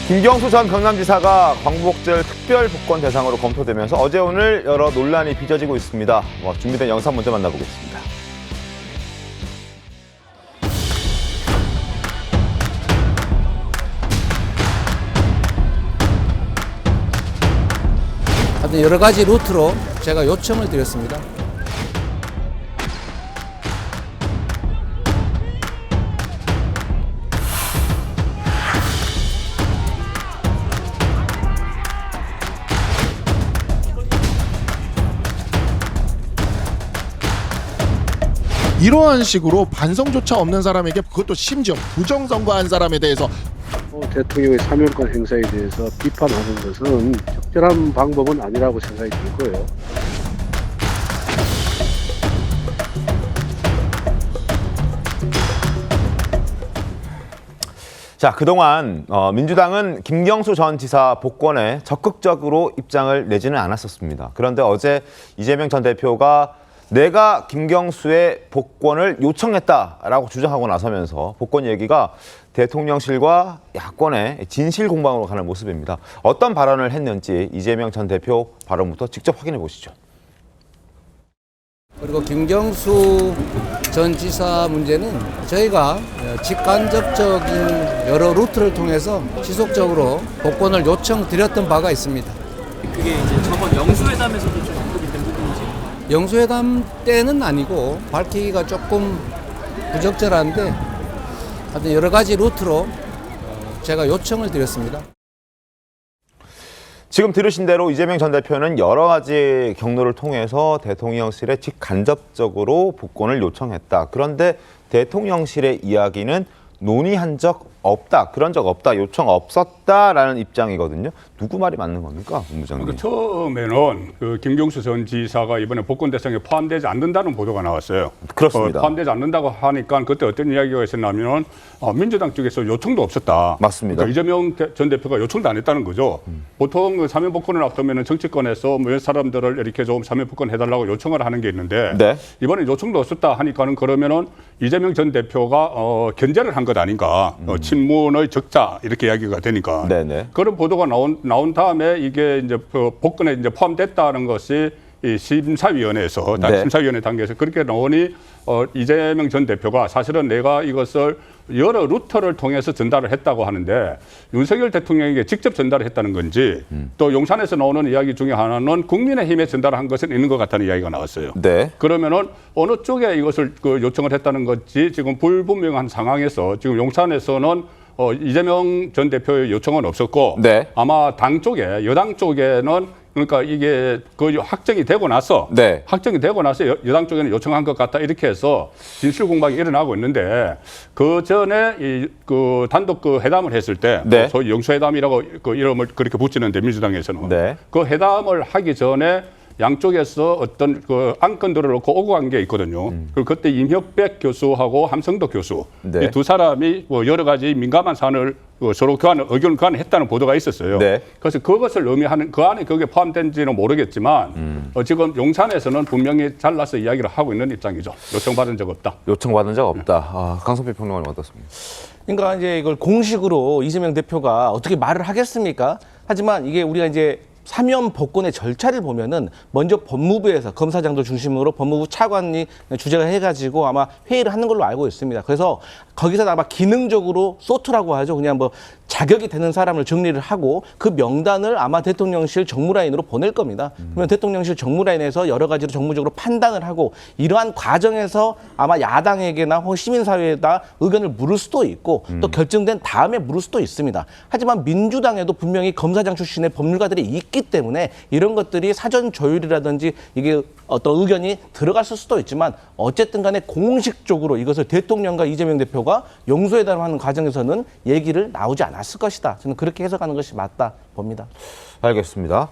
김경수 전 경남지사가 광복절 특별 복권 대상으로 검토되면서 어제 오늘 여러 논란이 빚어지고 있습니다. 준비된 영상 먼저 만나보겠습니다. 하여튼 여러 가지 루트로 제가 요청을 드렸습니다. 이러한 식으로 반성조차 없는 사람에게, 그것도 심지어 부정선거한 사람에 대해서 대통령의 사면권 행사에 대해서 비판하는 것은 적절한 방법은 아니라고 생각이 들고요. 자, 그동안 민주당은 김경수 전 지사 복권에 적극적으로 입장을 내지는 않았었습니다. 그런데 어제 이재명 전 대표가 내가 김경수의 복권을 요청했다라고 주장하고 나서면서 복권 얘기가 대통령실과 야권의 진실 공방으로 가는 모습입니다. 어떤 발언을 했는지 이재명 전 대표 발언부터 직접 확인해 보시죠. 그리고 김경수 전 지사 문제는 저희가 직간접적인 여러 루트를 통해서 지속적으로 복권을 요청드렸던 바가 있습니다. 그게 이제 저번 영수회담에서도 좀 언급이 된 부분이지. 영수회담 때는 아니고 밝히기가 조금 부적절한데 하여튼 여러 가지 루트로 제가 요청을 드렸습니다. 지금 들으신 대로 이재명 전 대표는 여러 가지 경로를 통해서 대통령실에 직간접적으로 복권을 요청했다. 그런데 대통령실의 이야기는 논의한 적 없다, 그런 적 없다, 요청 없었다라는 입장이거든요. 누구 말이 맞는 겁니까, 본부장님? 그러니까 처음에는 김경수 전 지사가 이번에 복권 대상에 포함되지 않는다는 보도가 나왔어요. 그렇습니다. 포함되지 않는다고 하니까 그때 어떤 이야기가 있었냐면 민주당 쪽에서 요청도 없었다. 맞습니다. 그러니까 이재명 전 대표가 요청도 안 했다는 거죠. 보통 사면 복권을 앞두면 정치권에서 몇 사람들을 이렇게 좀 사면 복권 해달라고 요청을 하는 게 있는데 네. 이번에 요청도 없었다 하니까는 그러면은 이재명 전 대표가 견제를 한 것 아닌가. 친문의 적자 이렇게 이야기가 되니까. 네네. 그런 보도가 나온 다음에 이게 이제 복권에 이제 포함됐다는 것이 이 심사위원회에서 네. 심사위원회 단계에서 그렇게 나오니 이재명 전 대표가 사실은 내가 이것을 여러 루트를 통해서 전달을 했다고 하는데 윤석열 대통령에게 직접 전달을 했다는 건지 또 용산에서 나오는 이야기 중에 하나는 국민의힘에 전달을 한 것은 있는 것 같다는 이야기가 나왔어요. 네. 그러면은 어느 쪽에 이것을 요청을 했다는 건지 지금 불분명한 상황에서 지금 용산에서는 이재명 전 대표의 요청은 없었고 네. 아마 당 쪽에 여당 쪽에는 그러니까 이게 그 확정이 되고 나서 네. 확정이 되고 나서 여당 쪽에는 요청한 것 같다 이렇게 해서 진실 공방이 일어나고 있는데 그 전에 그 단독 그 회담을 했을 때 네. 소위 영수회담이라고 그 이름을 그렇게 붙이는데 민주당에서는 네. 그 회담을 하기 전에 양쪽에서 어떤 그 안건들을 놓고 오고 간 게 있거든요. 그리고 그때 임혁백 교수하고 함성덕 교수 네. 이 두 사람이 뭐 여러 가지 민감한 사안을 서로 의견을 교환했다는 보도가 있었어요. 네. 그래서 그것을 의미하는 그 안에 그게 포함된지는 모르겠지만 지금 용산에서는 분명히 잘라서 이야기를 하고 있는 입장이죠. 요청받은 적 없다. 요청받은 적 없다. 강성필 평론가님 어떻습니까? 그러니까 이제 이걸 공식으로 이재명 대표가 어떻게 말을 하겠습니까? 하지만 이게 우리가 이제 사면 복권의 절차를 보면은 먼저 법무부에서 검사장들 중심으로 법무부 차관이 주재를 해가지고 아마 회의를 하는 걸로 알고 있습니다. 그래서 거기서 아마 기능적으로 소트라고 하죠. 그냥 뭐 자격이 되는 사람을 정리를 하고 그 명단을 아마 대통령실 정무라인으로 보낼 겁니다. 그러면 대통령실 정무라인에서 여러 가지로 정무적으로 판단을 하고 이러한 과정에서 아마 야당에게나 혹은 시민사회에다 의견을 물을 수도 있고 또 결정된 다음에 물을 수도 있습니다. 하지만 민주당에도 분명히 검사장 출신의 법률가들이 있기 때문에 이런 것들이 사전 조율이라든지 이게 어떤 의견이 들어갔을 수도 있지만 어쨌든 간에 공식적으로 이것을 대통령과 이재명 대표가 영수회담하는 과정에서는 얘기를 나오지 않았을 것이다. 저는 그렇게 해석하는 것이 맞다 봅니다. 알겠습니다.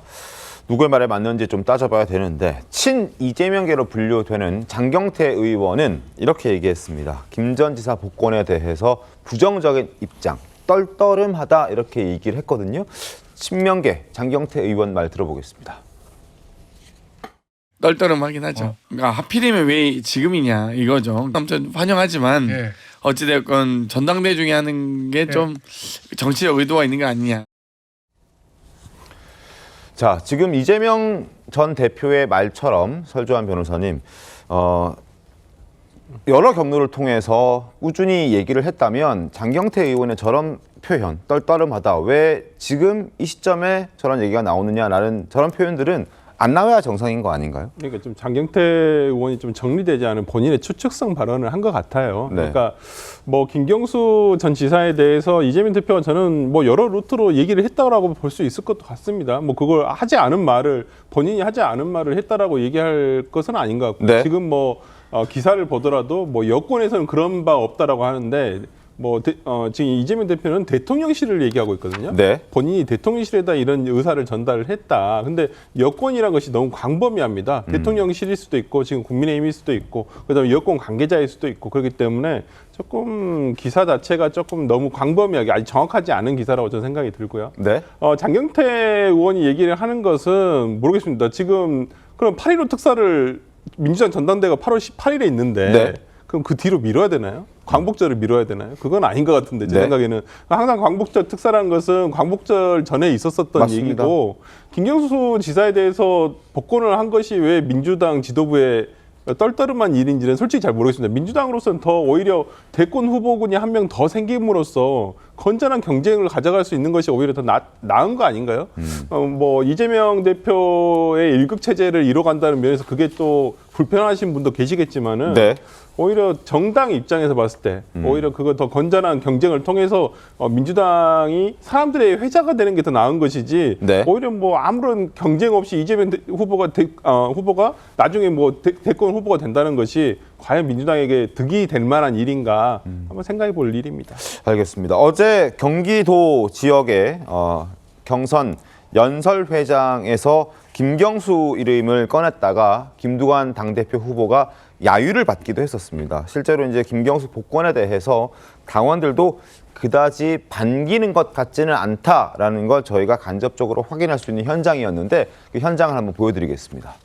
누구의 말에 맞는지 좀 따져봐야 되는데 친 이재명계로 분류되는 장경태 의원은 이렇게 얘기했습니다. 김 전 지사 복권에 대해서 부정적인 입장, 떨떠름하다 이렇게 얘기를 했거든요. 친명계 장경태 의원 말 들어보겠습니다. 떨떠름하긴 하죠. 그러니까 하필이면 왜 지금이냐 이거죠. 아무튼 환영하지만 어찌됐건 전당대 중에 하는 게 좀 정치적 의도가 있는 거 아니냐. 자, 지금 이재명 전 대표의 말처럼 설주환 변호사님 여러 경로를 통해서 꾸준히 얘기를 했다면 장경태 의원의 저런 표현, 떨떠름하다. 왜 지금 이 시점에 저런 얘기가 나오느냐라는 저런 표현들은 안 나와야 정상인 거 아닌가요? 그러니까 좀 장경태 의원이 좀 정리되지 않은 본인의 추측성 발언을 한 것 같아요. 네. 그러니까 뭐 김경수 전 지사에 대해서 이재명 대표가 저는 뭐 여러 루트로 얘기를 했다라고 볼 수 있을 것 같습니다. 뭐 그걸 하지 않은 말을 본인이 하지 않은 말을 했다라고 얘기할 것은 아닌 것 같고 네. 지금 뭐 기사를 보더라도 뭐 여권에서는 그런 바 없다라고 하는데 뭐 지금 이재명 대표는 대통령실을 얘기하고 있거든요. 네. 본인이 대통령실에다 이런 의사를 전달을 했다. 근데 여권이라는 것이 너무 광범위합니다. 대통령실일 수도 있고 지금 국민의힘일 수도 있고 그다음에 여권 관계자일 수도 있고 그렇기 때문에 조금 기사 자체가 조금 너무 광범위하게 아직 정확하지 않은 기사라고 저는 생각이 들고요. 네. 장경태 의원이 얘기를 하는 것은 모르겠습니다. 지금 그럼 8.15 특사를 민주당 전당대회가 8월 18일에 있는데 네. 그럼 그 뒤로 미뤄야 되나요? 광복절을 미뤄야 되나요? 그건 아닌 것 같은데 제 네. 생각에는 항상 광복절 특사라는 것은 광복절 전에 있었었던 맞습니다. 얘기고 김경수 지사에 대해서 복권을 한 것이 왜 민주당 지도부에 떨떠름한 일인지는 솔직히 잘 모르겠습니다. 민주당으로서는 더 오히려 대권 후보군이 한 명 더 생김으로써 건전한 경쟁을 가져갈 수 있는 것이 오히려 더 나은 거 아닌가요? 뭐 이재명 대표의 일극 체제를 이뤄간다는 면에서 그게 또 불편하신 분도 계시겠지만은 네. 오히려 정당 입장에서 봤을 때 오히려 그거 더 건전한 경쟁을 통해서 민주당이 사람들의 회자가 되는 게 더 나은 것이지 네. 오히려 뭐 아무런 경쟁 없이 이재명 후보가 나중에 뭐 대권 후보가 된다는 것이 과연 민주당에게 득이 될 만한 일인가 한번 생각해 볼 일입니다. 알겠습니다. 어제 경기도 지역의 경선 연설회장에서 김경수 이름을 꺼냈다가 김두관 당대표 후보가 야유를 받기도 했었습니다. 실제로 이제 김경수 복권에 대해서 당원들도 그다지 반기는 것 같지는 않다라는 걸 저희가 간접적으로 확인할 수 있는 현장이었는데 그 현장을 한번 보여드리겠습니다.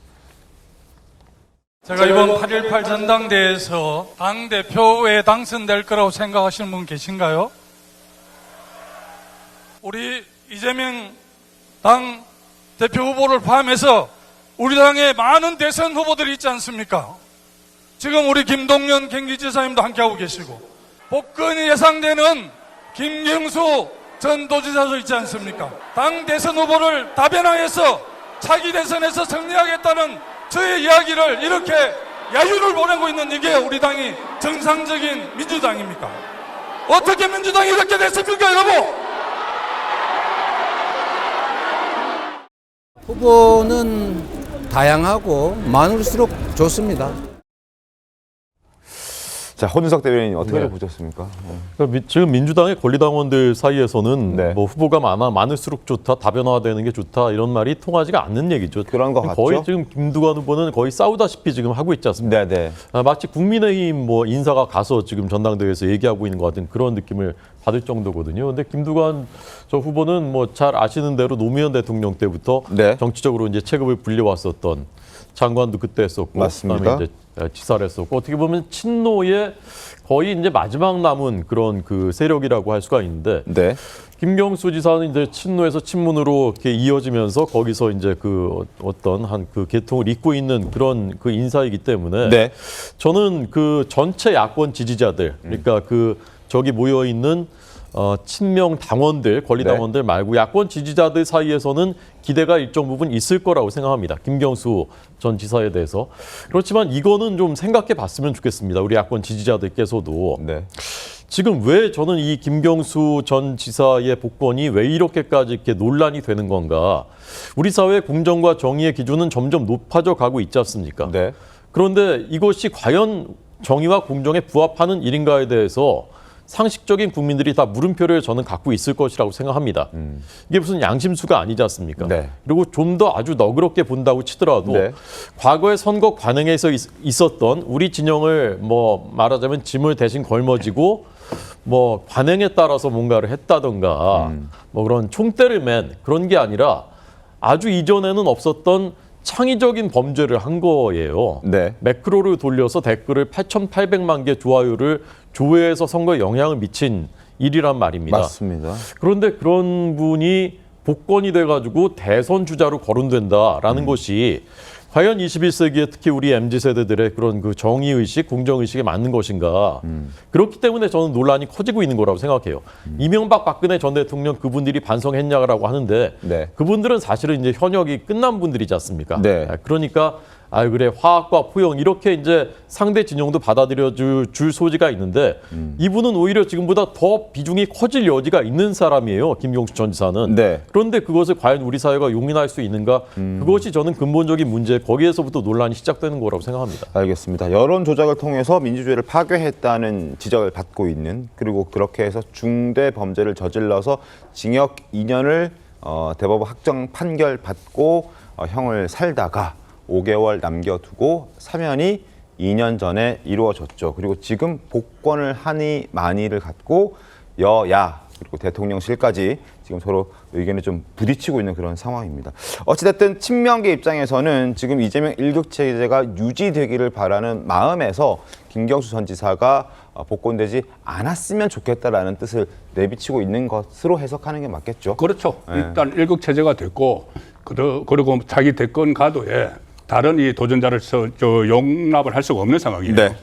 제가 이번 8.18 전당대회에서 당대표에 당선될 거라고 생각하시는 분 계신가요? 우리 이재명 당 대표 후보를 포함해서 우리 당의 많은 대선 후보들이 있지 않습니까? 지금 우리 김동연 경기지사님도 함께하고 계시고 복권이 예상되는 김경수 전 도지사도 있지 않습니까? 당 대선 후보를 다변화해서 차기 대선에서 승리하겠다는 저의 이야기를 이렇게 야유를 보내고 있는 이게 우리 당이 정상적인 민주당입니까? 어떻게 민주당이 이렇게 됐습니까, 여러분? 후보는 다양하고 많을수록 좋습니다. 자, 혼준석 대변인님 어떻게 네. 보셨습니까? 그러니까 지금 민주당의 권리당원들 사이에서는 네. 뭐 후보가 많을수록 좋다, 다변화되는 게 좋다 이런 말이 통하지가 않는 얘기죠. 그런 것 같죠? 거의 지금 김두관 후보는 거의 싸우다시피 지금 하고 있지 않습니까? 네. 마치 국민의힘 뭐 인사가 가서 지금 전당대회에서 얘기하고 있는 것 같은 그런 느낌을 받을 정도거든요. 근데 김두관 저 후보는 뭐 잘 아시는 대로 노무현 대통령 때부터 네. 정치적으로 이제 체급을 불려왔었던 장관도 그때 했었고, 맞습니다. 그다음에 이제 지사를 했었고 어떻게 보면 친노의 거의 이제 마지막 남은 그런 그 세력이라고 할 수가 있는데 네. 김경수 지사는 이제 친노에서 친문으로 이렇게 이어지면서 거기서 이제 그 어떤 한 그 계통을 잇고 있는 그런 그 인사이기 때문에 네. 저는 그 전체 야권 지지자들 그러니까 그 저기 모여 있는 친명 당원들, 권리 당원들 말고 야권 지지자들 사이에서는 기대가 일정 부분 있을 거라고 생각합니다. 김경수 전 지사에 대해서. 그렇지만 이거는 좀 생각해 봤으면 좋겠습니다. 우리 야권 지지자들께서도. 네. 지금 왜 저는 이 김경수 전 지사의 복권이 왜 이렇게까지 이렇게 논란이 되는 건가? 우리 사회의 공정과 정의의 기준은 점점 높아져 가고 있지 않습니까? 네. 그런데 이것이 과연 정의와 공정에 부합하는 일인가에 대해서 상식적인 국민들이 다 물음표를 저는 갖고 있을 것이라고 생각합니다. 이게 무슨 양심수가 아니지 않습니까? 네. 그리고 좀 더 아주 너그럽게 본다고 치더라도 네. 과거의 선거 관행에서 있었던 우리 진영을 뭐 말하자면 짐을 대신 걸머지고 뭐 관행에 따라서 뭔가를 했다던가 뭐 그런 총대를 맨 그런 게 아니라 아주 이전에는 없었던 창의적인 범죄를 한 거예요. 네. 매크로를 돌려서 댓글을 8,800만 개 좋아요를 조회해서 선거에 영향을 미친 일이란 말입니다. 맞습니다. 그런데 그런 분이 복권이 돼가지고 대선 주자로 거론된다라는 것이 과연 21세기에 특히 우리 MZ세대들의 그런 그 정의의식, 공정의식에 맞는 것인가. 그렇기 때문에 저는 논란이 커지고 있는 거라고 생각해요. 이명박 박근혜 전 대통령 그분들이 반성했냐라고 하는데 네. 그분들은 사실은 이제 현역이 끝난 분들이지 않습니까? 네. 그러니까 그래 화학과 포용 이렇게 이제 상대 진영도 받아들여 줄 소지가 있는데 이분은 오히려 지금보다 더 비중이 커질 여지가 있는 사람이에요. 김경수 전 지사는. 네. 그런데 그것을 과연 우리 사회가 용인할 수 있는가? 그것이 저는 근본적인 문제, 거기에서부터 논란이 시작되는 거라고 생각합니다. 알겠습니다. 여론 조작을 통해서 민주주의를 파괴했다는 지적을 받고 있는, 그리고 그렇게 해서 중대 범죄를 저질러서 징역 2년을 대법원 확정 판결 받고 형을 살다가 5개월 남겨두고 사면이 2년 전에 이루어졌죠. 그리고 지금 복권을 하니 많이를 갖고 여야 그리고 대통령실까지 지금 서로 의견이 좀 부딪히고 있는 그런 상황입니다. 어찌됐든 친명계 입장에서는 지금 이재명 1급 체제가 유지되기를 바라는 마음에서 김경수 전 지사가 복권되지 않았으면 좋겠다라는 뜻을 내비치고 있는 것으로 해석하는 게 맞겠죠. 그렇죠. 일단 1급 체제가 됐고 그리고 자기 대권 가도에 다른 이 도전자를 용납을 할 수가 없는 상황이에요. 네.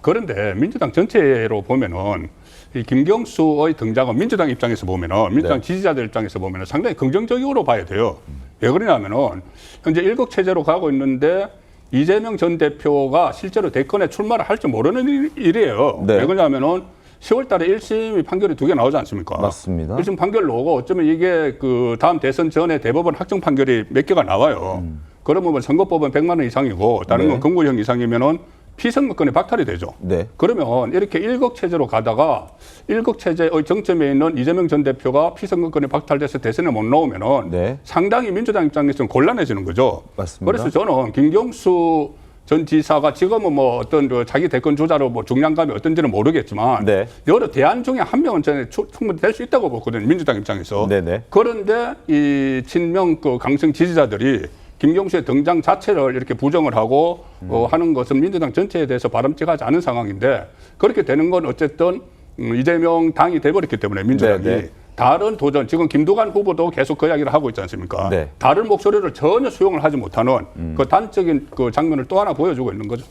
그런데 민주당 전체로 보면은 이 김경수의 등장은 민주당 입장에서 보면은 민주당 지지자들 입장에서 보면은 상당히 긍정적으로 봐야 돼요. 왜 그러냐면은 현재 1급 체제로 가고 있는데 이재명 전 대표가 실제로 대권에 출마를 할 줄 모르는 일이에요. 네. 왜 그러냐면은 10월 달에 1심 판결이 2개 나오지 않습니까? 맞습니다. 1심 판결 나오고 어쩌면 이게 그 다음 대선 전에 대법원 확정 판결이 몇 개가 나와요. 그러면 뭐 선거법은 100만 원 이상이고 다른 건 금고형 이상이면은 피선거권이 박탈이 되죠. 네. 그러면 이렇게 1급 체제로 가다가 1급 체제의 정점에 있는 이재명 전 대표가 피선거권이 박탈돼서 대선에 못 나오면은 상당히 민주당 입장에서는 곤란해지는 거죠. 맞습니다. 그래서 저는 김경수 전 지사가 지금은 뭐 어떤 자기 대권 주자로 뭐 중량감이 어떤지는 모르겠지만 여러 대안 중에 한 명은 저는 충분히 될 수 있다고 보거든요. 민주당 입장에서. 그런데 이 친명 그 강성 지지자들이 김경수의 등장 자체를 이렇게 부정을 하고 하는 것은 민주당 전체에 대해서 바람직하지 않은 상황인데 그렇게 되는 건 어쨌든 이재명 당이 돼버렸기 때문에 민주당이 다른 도전, 지금 김두관 후보도 계속 그 이야기를 하고 있지 않습니까? 다른 목소리를 전혀 수용을 하지 못하는 그 단적인 그 장면을 또 하나 보여주고 있는 거죠.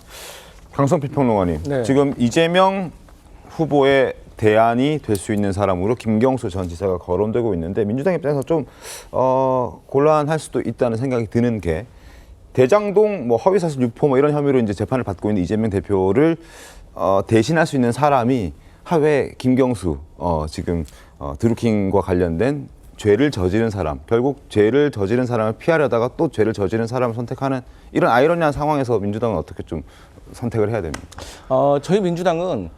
강성필 평론가님, 지금 이재명 후보의 대안이 될 수 있는 사람으로 김경수 전 지사가 거론되고 있는데 민주당 입장에서 좀 곤란할 수도 있다는 생각이 드는 게 대장동 뭐 허위사실 유포 뭐 이런 혐의로 이제 재판을 받고 있는 이재명 대표를 대신할 수 있는 사람이 하회 김경수 지금 드루킹과 관련된 죄를 저지른 사람, 결국 죄를 저지른 사람을 피하려다가 또 죄를 저지른 사람을 선택하는 이런 아이러니한 상황에서 민주당은 어떻게 좀 선택을 해야 됩니까? 저희 민주당은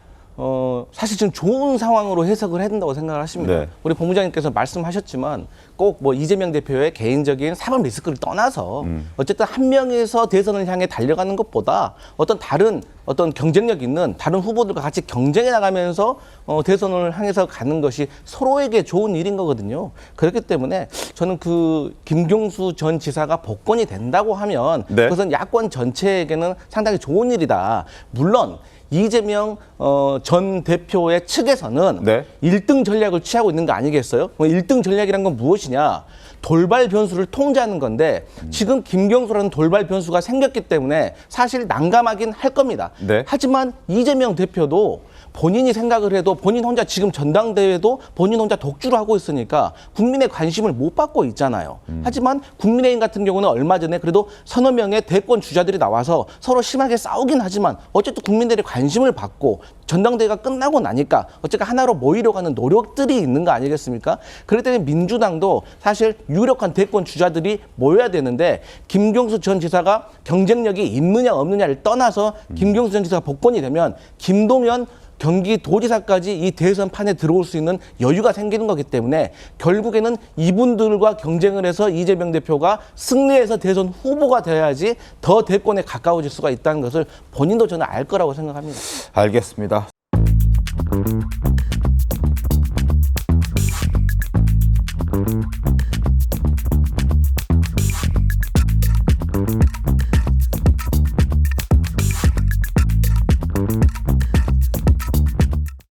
사실 지금 좋은 상황으로 해석을 해야 된다고 생각을 하십니다. 우리 본부장님께서 말씀하셨지만 꼭 뭐 이재명 대표의 개인적인 사법 리스크를 떠나서 어쨌든 한 명에서 대선을 향해 달려가는 것보다 어떤 다른 어떤 경쟁력 있는 다른 후보들과 같이 경쟁해 나가면서 대선을 향해서 가는 것이 서로에게 좋은 일인 거거든요. 그렇기 때문에 저는 그 김경수 전 지사가 복권이 된다고 하면 그것은 야권 전체에게는 상당히 좋은 일이다. 물론 이재명 전 대표의 측에서는 1등 전략을 취하고 있는 거 아니겠어요? 1등 전략이란 건 무엇이냐? 돌발 변수를 통제하는 건데 지금 김경수라는 돌발 변수가 생겼기 때문에 사실 난감하긴 할 겁니다. 하지만 이재명 대표도 본인이 생각을 해도 본인 혼자 지금 전당대회도 본인 혼자 독주를 하고 있으니까 국민의 관심을 못 받고 있잖아요. 하지만 국민의힘 같은 경우는 얼마 전에 그래도 서너 명의 대권 주자들이 나와서 서로 심하게 싸우긴 하지만 어쨌든 국민들의 관심을 받고 전당대회가 끝나고 나니까 어쨌든 하나로 모이려고 하는 노력들이 있는 거 아니겠습니까? 그렇기 때문에 민주당도 사실 유력한 대권 주자들이 모여야 되는데 김경수 전 지사가 경쟁력이 있느냐 없느냐를 떠나서 김경수 전 지사가 복권이 되면 김동연 경기도지사까지 이 대선판에 들어올 수 있는 여유가 생기는 거기 때문에 결국에는 이분들과 경쟁을 해서 이재명 대표가 승리해서 대선 후보가 돼야지 더 대권에 가까워질 수가 있다는 것을 본인도 저는 알 거라고 생각합니다. 알겠습니다.